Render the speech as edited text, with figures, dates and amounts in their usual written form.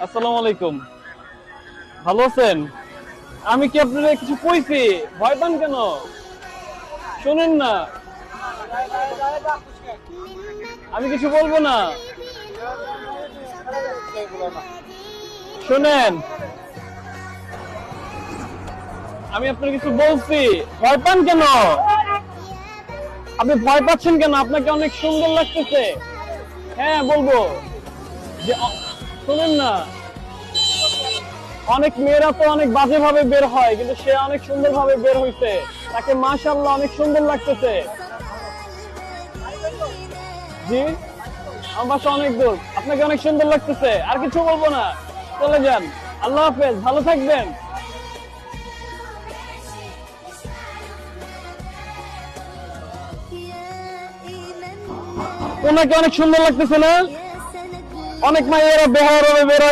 আসসালামু আলাইকুম। ভালো আছেন? আমি কি আপনাদের কিছু কইছি? ভয় পান কেন? শোনেন না, আমি কিছু বলবো না। শোনেন, আমি আপনার কিছু বলছি। ভয় পান কেন? আপনি ভয় পাচ্ছেন কেন? আপনাকে অনেক সুন্দর লাগতেছে। হ্যাঁ বলবো যে শোনেন না, অনেক মেয়েরা তো অনেক বাজে ভাবে বের হয়, কিন্তু সে অনেক সুন্দর ভাবে বের হইছে। তাকে মাশাআল্লাহ অনেক সুন্দর লাগতেছে। জি, আমার বাসা অনেক দূর। আপনাকে অনেক সুন্দর লাগতেছে। আর কিছু বলবো না, চলে যান। আল্লাহ হাফেজ, ভালো থাকবেন। ওনাকে অনেক সুন্দর লাগতেছে না? অনেক মাইয়েরা বেহার হবে বের হয়।